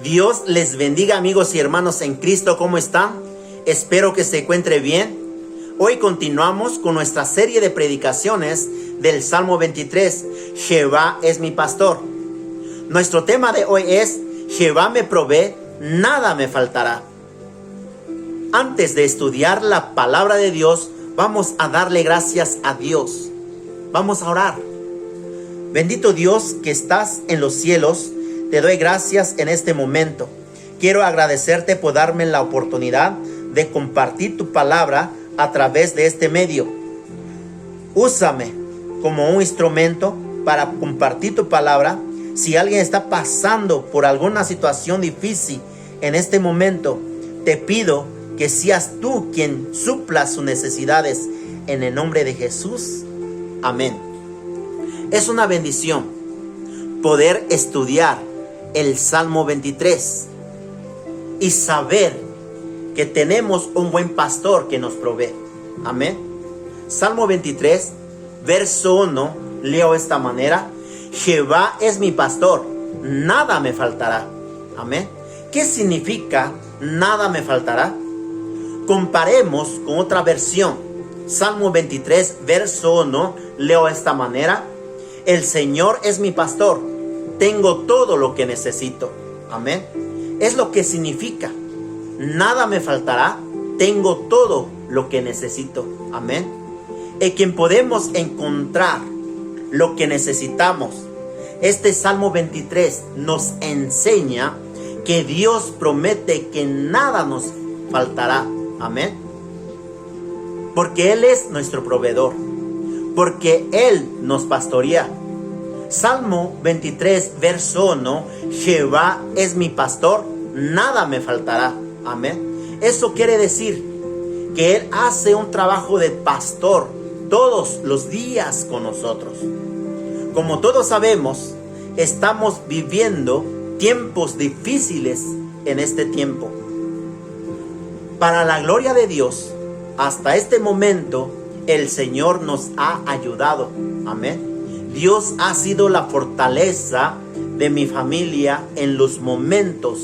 Dios les bendiga, amigos y hermanos en Cristo. ¿Cómo están? Espero que se encuentre bien. Hoy continuamos con nuestra serie de predicaciones del Salmo 23. Jehová es mi pastor. Nuestro tema de hoy es: Jehová me provee, nada me faltará. Antes de estudiar la palabra de Dios, vamos a darle gracias a Dios. Vamos a orar. Bendito Dios que estás en los cielos, te doy gracias en este momento. Quiero agradecerte por darme la oportunidad de compartir tu palabra a través de este medio. Úsame como un instrumento para compartir tu palabra. Si alguien está pasando por alguna situación difícil en este momento, te pido que seas tú quien supla sus necesidades en el nombre de Jesús. Amén. Es una bendición poder estudiar el Salmo 23 y saber que tenemos un buen pastor que nos provee. Amén. Salmo 23, verso 1, leo de esta manera: Jehová es mi pastor, nada me faltará. Amén. ¿Qué significa nada me faltará? Comparemos con otra versión. Salmo 23, verso 1, leo de esta manera: el Señor es mi pastor, tengo todo lo que necesito. Amén. Es lo que significa. Nada me faltará, tengo todo lo que necesito. Amén. En quien podemos encontrar lo que necesitamos. Este Salmo 23 nos enseña que Dios promete que nada nos faltará. Amén. Porque Él es nuestro proveedor. Porque Él nos pastorea. Salmo 23, verso 1: Jehová es mi pastor, nada me faltará. Amén. Eso quiere decir que Él hace un trabajo de pastor todos los días con nosotros. Como todos sabemos, estamos viviendo tiempos difíciles en este tiempo. Para la gloria de Dios, hasta este momento, el Señor nos ha ayudado. Amén. Dios ha sido la fortaleza de mi familia en los momentos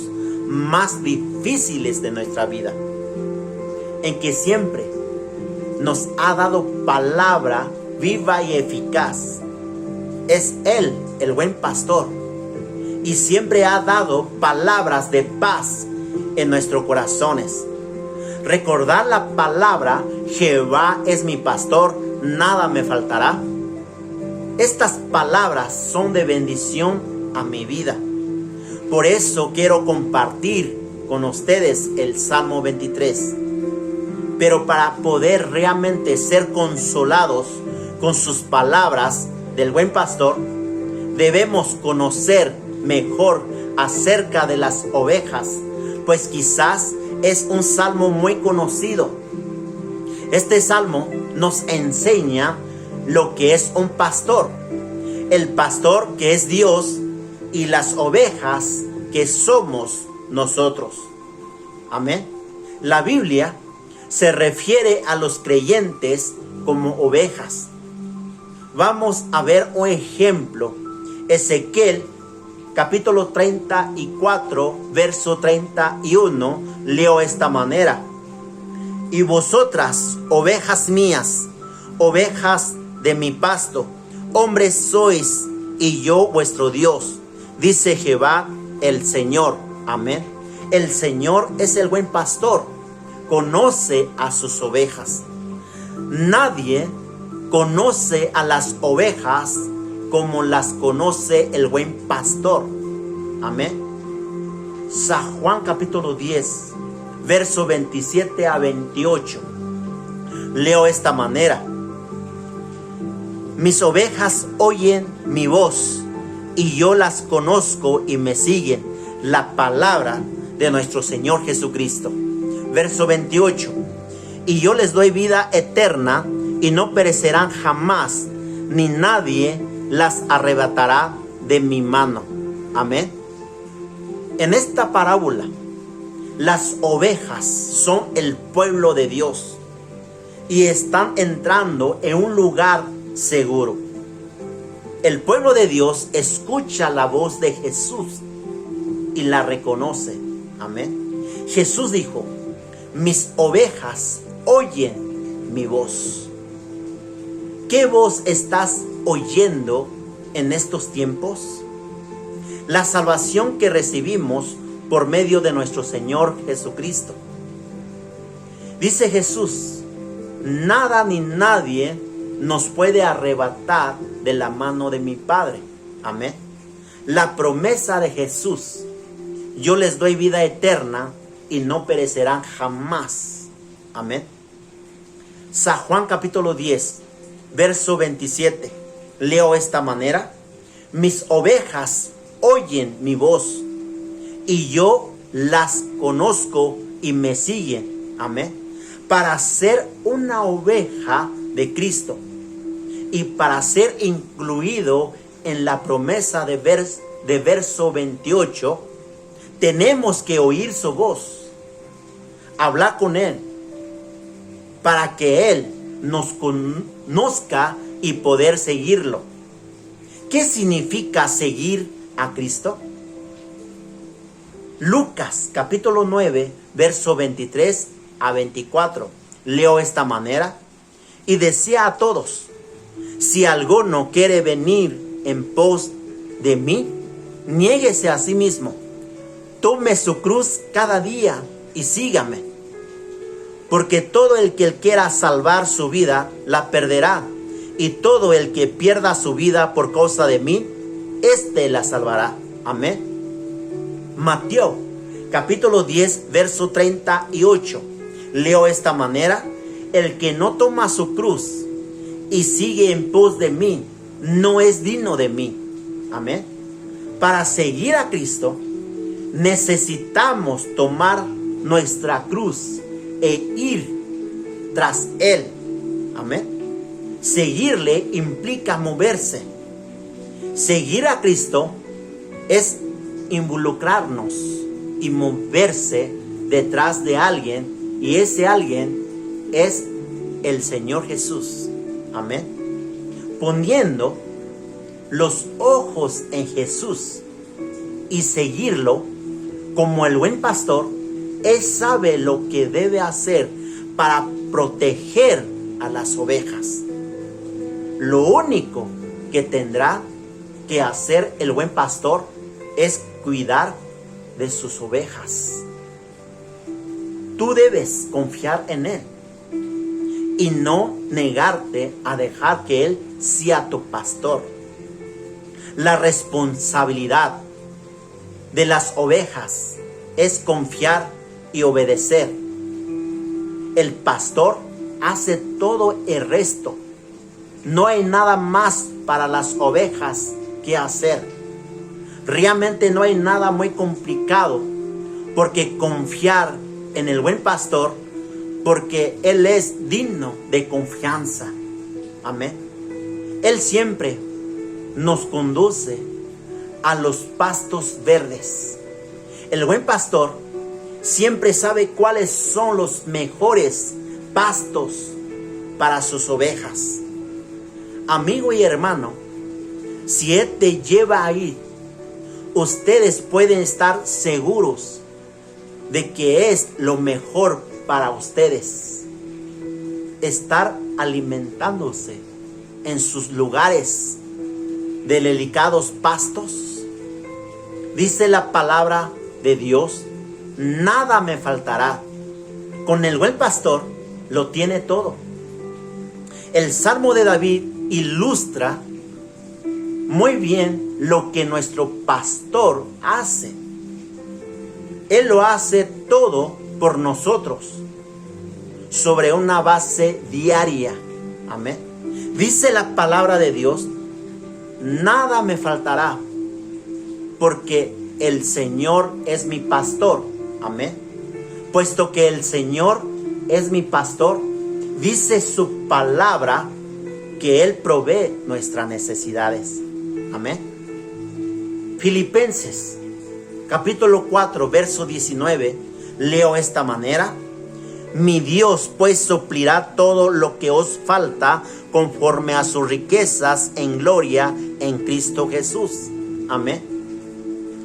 más difíciles de nuestra vida, en que siempre nos ha dado palabra viva y eficaz. Es Él el buen pastor y siempre ha dado palabras de paz en nuestros corazones. Recordar la palabra: Jehová es mi pastor, nada me faltará. Estas palabras son de bendición a mi vida. Por eso quiero compartir con ustedes el Salmo 23. Pero para poder realmente ser consolados con sus palabras del buen pastor, debemos conocer mejor acerca de las ovejas, pues quizás es un salmo muy conocido. Este salmo nos enseña lo que es un pastor, el pastor que es Dios y las ovejas que somos nosotros. Amén. La Biblia se refiere a los creyentes como ovejas. Vamos a ver un ejemplo. Ezequiel capítulo 34, verso 31, leo de esta manera: y vosotras, ovejas mías, ovejas de mi pasto, hombres sois, y yo vuestro Dios, dice Jehová el Señor. Amén. El Señor es el buen pastor, conoce a sus ovejas. Nadie conoce a las ovejas como las conoce el buen pastor. Amén. San Juan capítulo 10, verso 27 a 28, leo de esta manera: mis ovejas oyen mi voz, y yo las conozco y me siguen. La palabra de nuestro Señor Jesucristo. Verso 28: y yo les doy vida eterna, y no perecerán jamás, ni nadie las arrebatará de mi mano. Amén. En esta parábola, las ovejas son el pueblo de Dios y están entrando en un lugar seguro. El pueblo de Dios escucha la voz de Jesús y la reconoce. Amén. Jesús dijo: mis ovejas oyen mi voz. ¿Qué voz estás oyendo en estos tiempos? La salvación que recibimos por medio de nuestro Señor Jesucristo. Dice Jesús: nada ni nadie nos puede arrebatar de la mano de mi Padre. Amén. La promesa de Jesús: yo les doy vida eterna y no perecerán jamás. Amén. San Juan capítulo 10, verso 27. Leo esta manera: mis ovejas oyen mi voz y yo las conozco y me siguen. Amén. Para ser una oveja de Cristo y para ser incluido en la promesa de verso 28, tenemos que oír su voz, hablar con Él, para que Él nos conozca y poder seguirlo. ¿Qué significa seguir a Cristo? Lucas capítulo 9, verso 23 a 24. Leo esta manera: y decía a todos: si alguno quiere venir en pos de mí, niéguese a sí mismo, tome su cruz cada día y sígame. Porque todo el que quiera salvar su vida, la perderá. Y todo el que pierda su vida por causa de mí, éste la salvará. Amén. Mateo capítulo 10, verso 38. Leo esta manera: el que no toma su cruz y sigue en pos de mí, no es digno de mí. Amén. Para seguir a Cristo, necesitamos tomar nuestra cruz e ir tras Él. Amén. Seguirle implica moverse. Seguir a Cristo es involucrarnos y moverse detrás de alguien, y ese alguien es el Señor Jesús. Amén. Poniendo los ojos en Jesús y seguirlo como el buen pastor, Él sabe lo que debe hacer para proteger a las ovejas. Lo único que tendrá que hacer el buen pastor es cuidar de sus ovejas. Tú debes confiar en Él y no negarte a dejar que Él sea tu pastor. La responsabilidad de las ovejas es confiar y obedecer. El pastor hace todo el resto. No hay nada más para las ovejas que hacer. Realmente no hay nada muy complicado, porque confiar en el buen pastor, porque Él es digno de confianza. Amén. Él siempre nos conduce a los pastos verdes. El buen pastor siempre sabe cuáles son los mejores pastos para sus ovejas. Amigo y hermano, si Él te lleva ahí, ustedes pueden estar seguros de que es lo mejor para ustedes. Estar alimentándose en sus lugares de delicados pastos. Dice la palabra de Dios: nada me faltará. Con el buen pastor lo tiene todo. El Salmo de David ilustra muy bien lo que nuestro pastor hace. Él lo hace todo por nosotros, sobre una base diaria. Amén. Dice la palabra de Dios: nada me faltará, porque el Señor es mi pastor. Amén. Puesto que el Señor es mi pastor, dice su palabra que Él provee nuestras necesidades. Amén. Filipenses capítulo 4, verso 19. Leo esta manera: mi Dios pues suplirá todo lo que os falta conforme a sus riquezas en gloria en Cristo Jesús. Amén.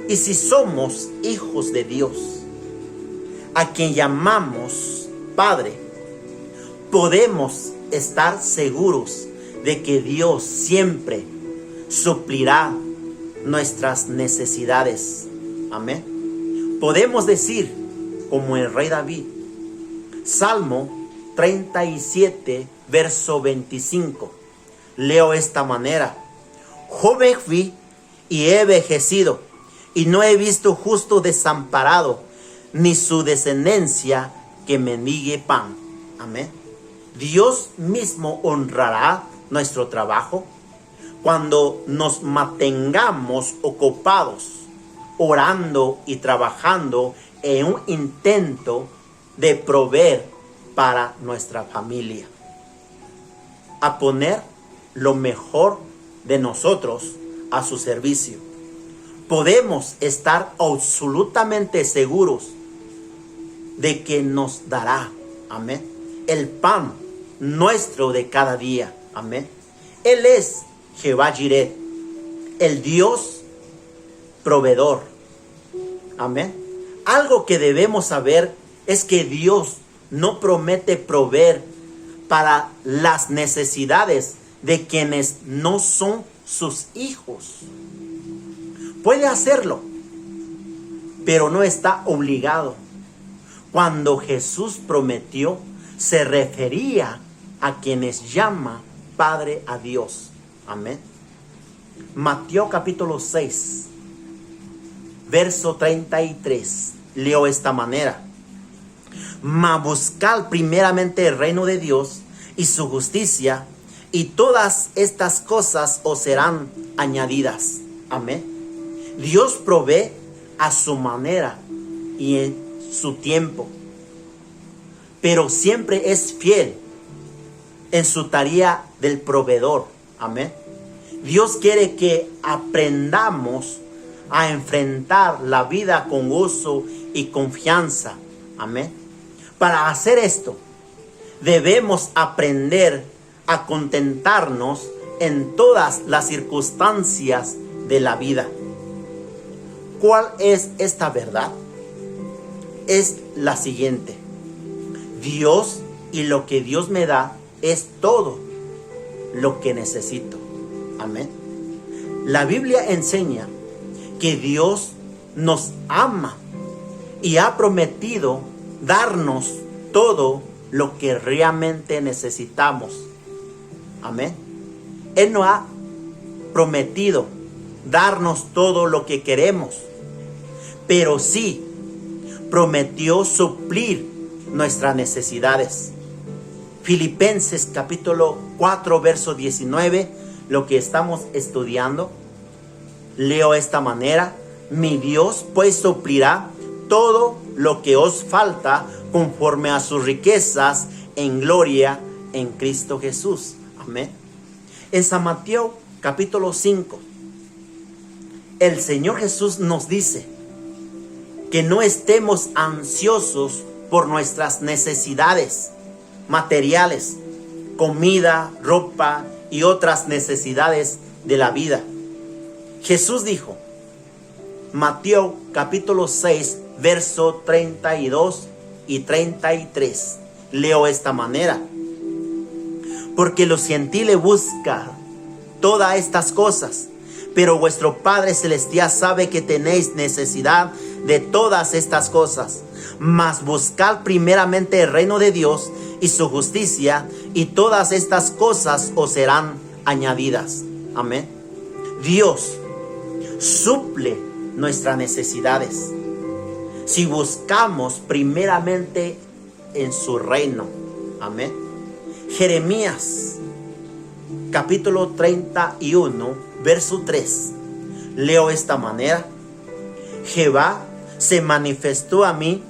Y si somos hijos de Dios, a quien llamamos Padre, podemos estar seguros de que Dios siempre suplirá nuestras necesidades. Amén. Podemos decir, como el rey David, Salmo 37, verso 25. Leo esta manera: joven fui y he envejecido, y no he visto justo desamparado, ni su descendencia que mendigue pan. Amén. Dios mismo honrará nuestro trabajo cuando nos mantengamos ocupados, orando y trabajando en un intento de proveer para nuestra familia. A poner lo mejor de nosotros a su servicio. Podemos estar absolutamente seguros de que nos dará, amén, el pan nuestro de cada día, amén. Él es Jehová Jireh, el Dios proveedor, amén. Algo que debemos saber es que Dios no promete proveer para las necesidades de quienes no son sus hijos. Puede hacerlo, pero no está obligado. Cuando Jesús prometió, se refería a quienes llama Padre a Dios. Amén. Mateo capítulo 6, verso 33. Leo esta manera: mas buscad primeramente el reino de Dios y su justicia, y todas estas cosas os serán añadidas. Amén. Dios provee a su manera y en su tiempo, pero siempre es fiel en su tarea del proveedor. Amén. Dios quiere que aprendamos a enfrentar la vida con gozo y confianza. Amén. Para hacer esto, debemos aprender a contentarnos en todas las circunstancias de la vida. ¿Cuál es esta verdad? Es la siguiente: Dios y lo que Dios me da es todo lo que necesito. Amén. La Biblia enseña que Dios nos ama y ha prometido darnos todo lo que realmente necesitamos. Amén. Él no ha prometido darnos todo lo que queremos, pero sí prometió suplir nuestras necesidades. Filipenses capítulo 4, verso 19, lo que estamos estudiando, leo esta manera: mi Dios pues suplirá todo lo que os falta conforme a sus riquezas en gloria en Cristo Jesús. Amén. En San Mateo capítulo 5, el Señor Jesús nos dice que no estemos ansiosos por nuestras necesidades materiales, comida, ropa y otras necesidades de la vida. Jesús dijo, Mateo capítulo 6, verso 32 y 33. Leo esta manera: porque los gentiles buscan todas estas cosas, pero vuestro Padre Celestial sabe que tenéis necesidad de todas estas cosas. Mas buscad primeramente el reino de Dios y su justicia, y todas estas cosas os serán añadidas. Amén. Dios suple nuestras necesidades si buscamos primeramente en su reino. Amén. Jeremías capítulo 31, verso 3. Leo esta manera: Jehová se manifestó a mí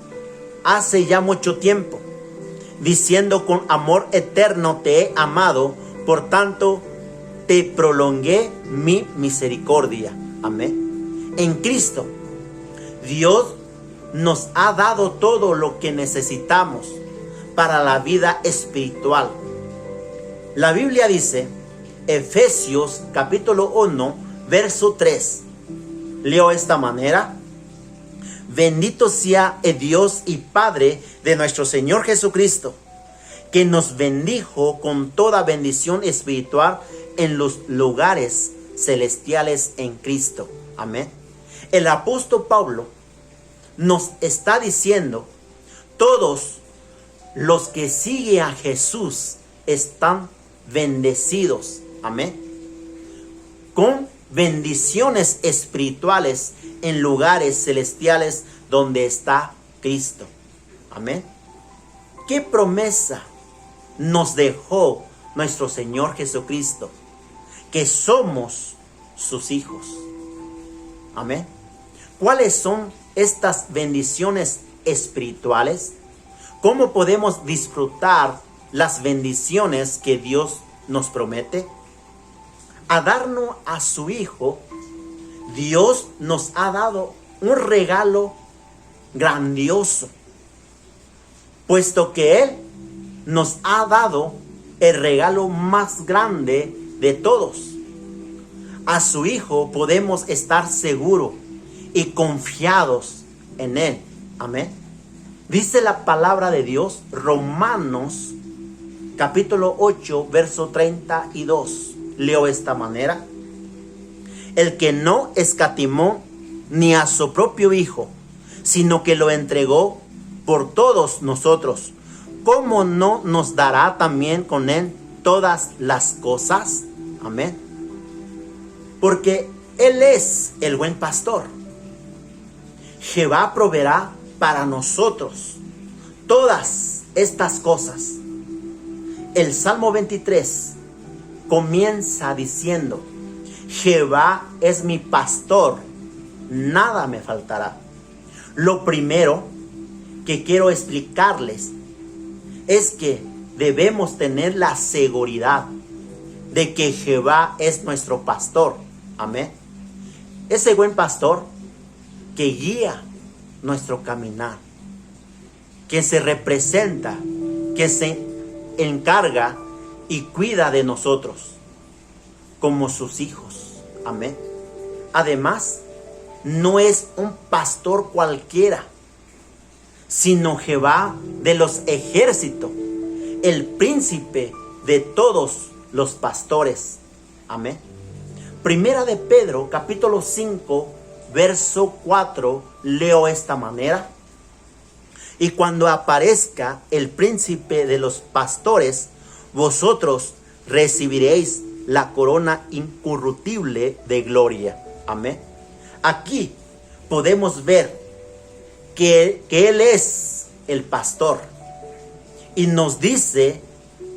hace ya mucho tiempo, diciendo, con amor eterno te he amado, por tanto te prolongué mi misericordia. Amén. En Cristo, Dios nos ha dado todo lo que necesitamos para la vida espiritual. La Biblia dice, Efesios capítulo 1, verso 3. Leo esta manera. Bendito sea el Dios y Padre de nuestro Señor Jesucristo, que nos bendijo con toda bendición espiritual en los lugares celestiales en Cristo. Amén. El apóstol Pablo nos está diciendo, todos los que siguen a Jesús están bendecidos. Amén. Con bendiciones espirituales en lugares celestiales donde está Cristo. Amén. ¿Qué promesa nos dejó nuestro Señor Jesucristo? Que somos sus hijos. Amén. ¿Cuáles son estas bendiciones espirituales? ¿Cómo podemos disfrutar las bendiciones que Dios nos promete? A darnos a su Hijo, Dios nos ha dado un regalo grandioso, puesto que Él nos ha dado el regalo más grande de todos. A su Hijo podemos estar seguros y confiados en Él. Amén. Dice la palabra de Dios, Romanos capítulo 8, verso 32. Leo esta manera. El que no escatimó ni a su propio Hijo, sino que lo entregó por todos nosotros, ¿cómo no nos dará también con Él todas las cosas? Amén. Porque Él es el buen pastor. Jehová proveerá para nosotros todas estas cosas. El Salmo 23 comienza diciendo, Jehová es mi pastor, nada me faltará. Lo primero que quiero explicarles es que debemos tener la seguridad de que Jehová es nuestro pastor. Amén. Ese buen pastor que guía nuestro caminar, que se representa, que se encarga y cuida de nosotros como sus hijos. Amén. Además, no es un pastor cualquiera, sino Jehová de los ejércitos, el príncipe de todos los pastores. Amén. Primera de Pedro, capítulo 5, verso 4, leo esta manera. Y cuando aparezca el príncipe de los pastores, vosotros recibiréis la corona incorruptible de gloria. Amén. Aquí podemos ver que Él es el pastor y nos dice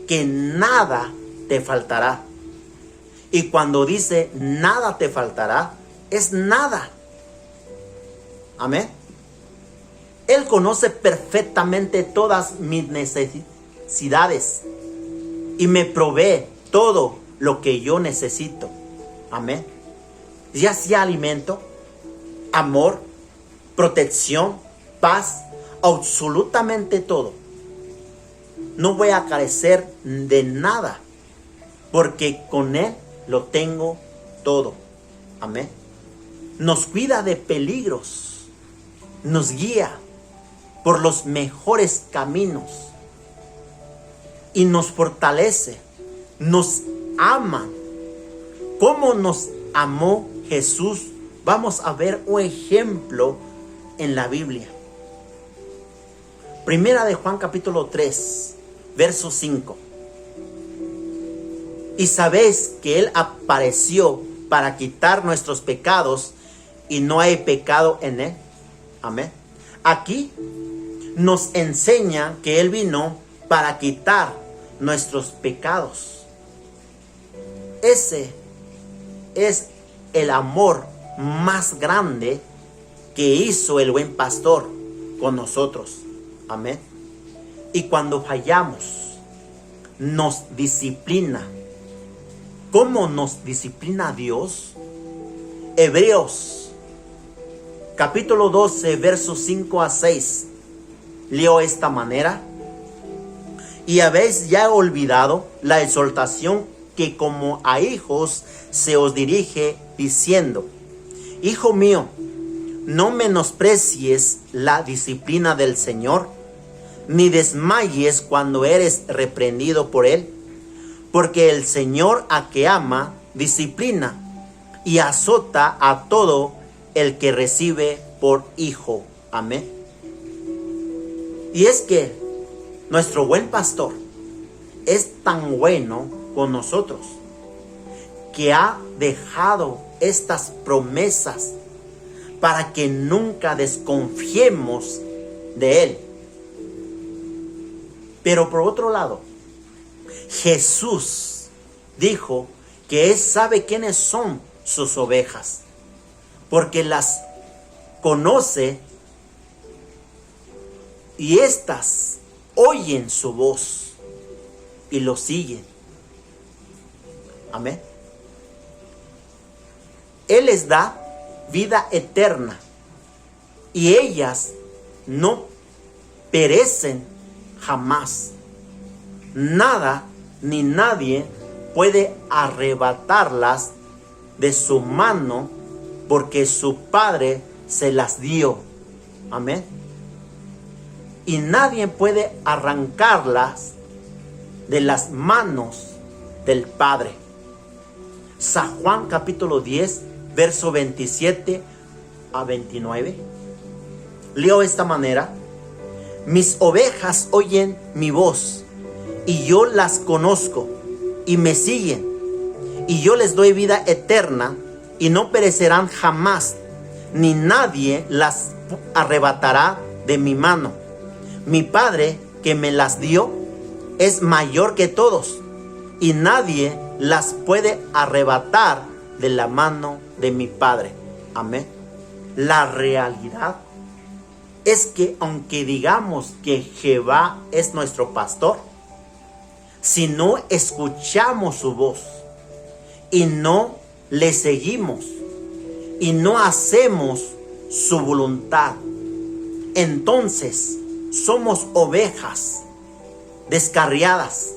que nada te faltará. Y cuando dice nada te faltará, es nada. Amén. Él conoce perfectamente todas mis necesidades y me provee todo lo que yo necesito. Amén. Ya sea alimento, amor, protección, paz, absolutamente todo. No voy a carecer de nada, porque con Él lo tengo todo. Amén. Nos cuida de peligros, nos guía por los mejores caminos y nos fortalece, nos ama. ¿Cómo nos amó Jesús? Vamos a ver un ejemplo en la Biblia. Primera de Juan capítulo 3, verso 5. Y sabéis que Él apareció para quitar nuestros pecados y no hay pecado en Él. Amén. Aquí nos enseña que Él vino para quitar nuestros pecados. Ese es el amor más grande que hizo el buen pastor con nosotros. Amén. Y cuando fallamos, nos disciplina. ¿Cómo nos disciplina Dios? Hebreos capítulo 12, versos 5 a 6. Leo esta manera. Y habéis ya olvidado la exhortación que como a hijos se os dirige, diciendo: Hijo mío, no menosprecies la disciplina del Señor, ni desmayes cuando eres reprendido por Él, porque el Señor a que ama, disciplina y azota a todo el que recibe por hijo. Amén. Y es que nuestro buen pastor es tan bueno con nosotros que ha dejado estas promesas para que nunca desconfiemos de Él. Pero por otro lado, Jesús dijo que Él sabe quiénes son sus ovejas, porque las conoce y éstas oyen su voz y lo siguen. Amén. Él les da vida eterna y ellas no perecen jamás. Nada ni nadie puede arrebatarlas de su mano, porque su Padre se las dio. Amén. Y nadie puede arrancarlas de las manos del Padre. San Juan capítulo 10, verso 27 a 29. Leo de esta manera: mis ovejas oyen mi voz, y yo las conozco, y me siguen, y yo les doy vida eterna, y no perecerán jamás, ni nadie las arrebatará de mi mano. Mi Padre que me las dio es mayor que todos, y nadie las puede arrebatar de la mano de mi Padre. Amén. La realidad es que aunque digamos que Jehová es nuestro pastor, si no escuchamos su voz y no le seguimos y no hacemos su voluntad, entonces somos ovejas descarriadas,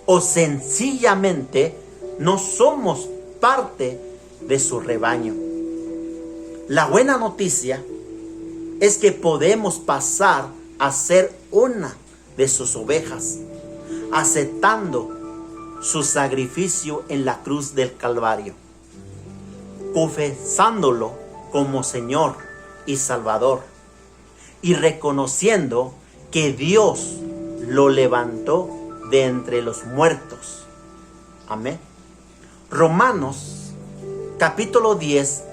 o sencillamente no somos parte de su rebaño. La buena noticia es que podemos pasar a ser una de sus ovejas, aceptando su sacrificio en la cruz del Calvario, confesándolo como Señor y Salvador, y reconociendo que Dios lo levantó de entre los muertos. Amén. Romanos capítulo 10,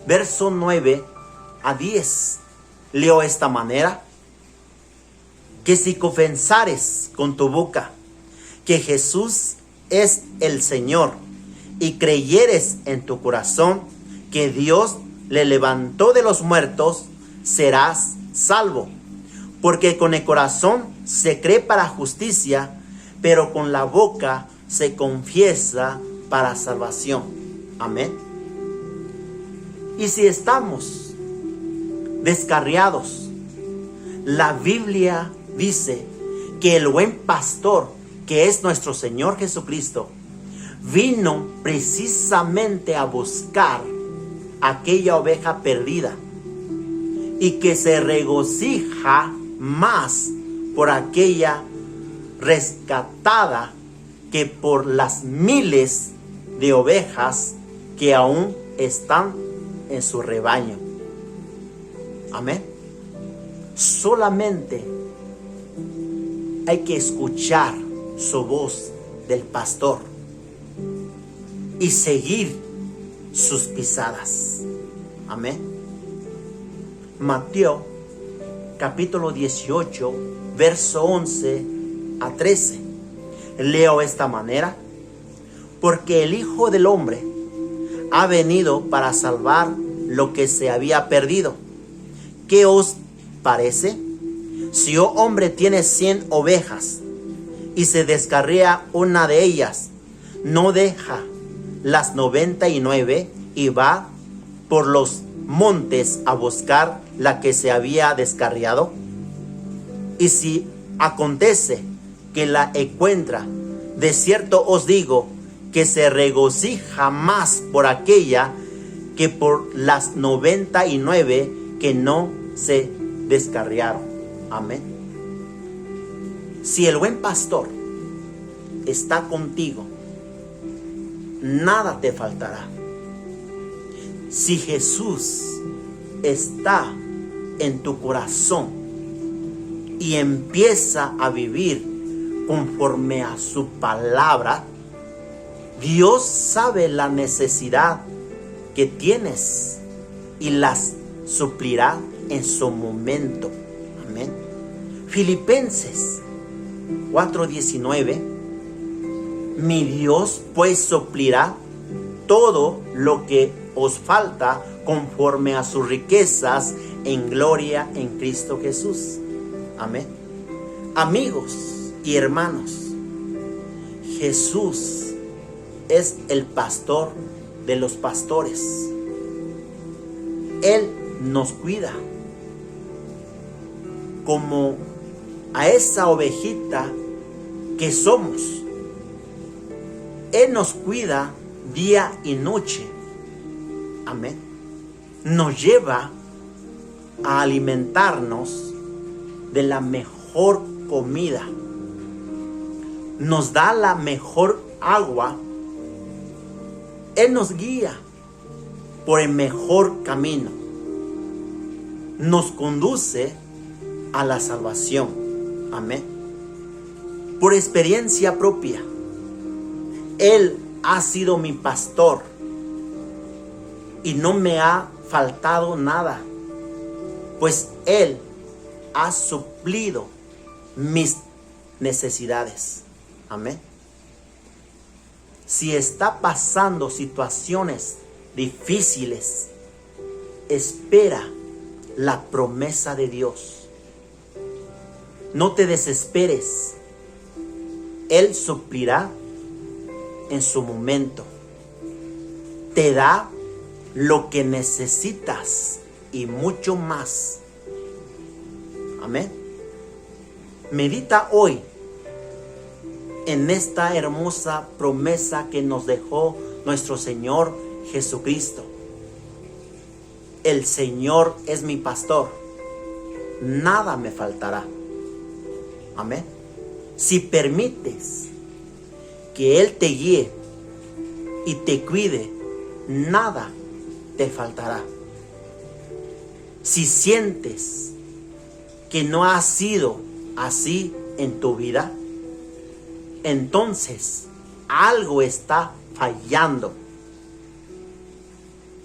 verso 9 a 10. Leo de esta manera: que si confesares con tu boca que Jesús es el Señor, y creyeres en tu corazón que Dios le levantó de los muertos, serás salvo. Porque con el corazón se cree para justicia, pero con la boca se confiesa para salvación. Amén. Y si estamos descarriados, la Biblia dice que el buen pastor, que es nuestro Señor Jesucristo, vino precisamente a buscar aquella oveja perdida, y que se regocija más por aquella rescatada que por las miles de ovejas que aún están en su rebaño. Amén. Solamente hay que escuchar su voz del pastor y seguir sus pisadas. Amén. Mateo capítulo 18, verso 11 a 13. Leo de esta manera: porque el Hijo del Hombre ha venido para salvar lo que se había perdido. ¿Qué os parece? Si un hombre tiene 100 ovejas y se descarría una de ellas, ¿no deja las 99 y va por los montes a buscar la que se había descarriado? Y si acontece que la encuentra, de cierto os digo que se regocija más por aquella que por las 99 que no se descarriaron. Amén. Si el buen pastor está contigo, nada te faltará. Si Jesús está en tu corazón y empieza a vivir conforme a su palabra, Dios sabe la necesidad que tienes y las suplirá en su momento. Amén. Filipenses 4:19. Mi Dios pues suplirá todo lo que os falta conforme a sus riquezas en gloria en Cristo Jesús. Amén. Amigos y hermanos, Jesús es el pastor de los pastores. Él nos cuida como a esa ovejita que somos. Él nos cuida día y noche. Amén. Nos lleva a alimentarnos de la mejor comida. Nos da la mejor agua. Él nos guía por el mejor camino. Nos conduce a la salvación. Amén. Por experiencia propia, Él ha sido mi pastor y no me ha faltado nada, pues Él ha suplido mis necesidades. Amén. Si está pasando situaciones difíciles, espera la promesa de Dios. No te desesperes. Él suplirá en su momento. Te da lo que necesitas y mucho más. Amén. Medita hoy en esta hermosa promesa que nos dejó nuestro Señor Jesucristo. El Señor es mi pastor, nada me faltará. Amén. Si permites que Él te guíe y te cuide, nada te faltará. Si sientes que no ha sido así en tu vida, entonces algo está fallando.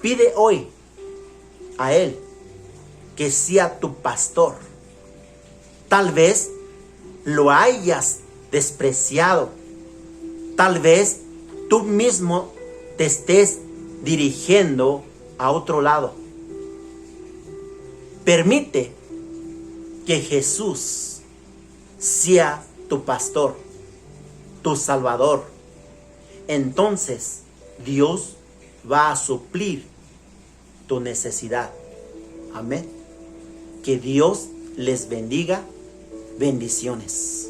Pide hoy a Él que sea tu pastor. Tal vez lo hayas despreciado. Tal vez tú mismo te estés dirigiendo a otro lado. Permite que Jesús sea tu pastor, tu Salvador. Entonces Dios va a suplir tu necesidad. Amén. Que Dios les bendiga. Bendiciones.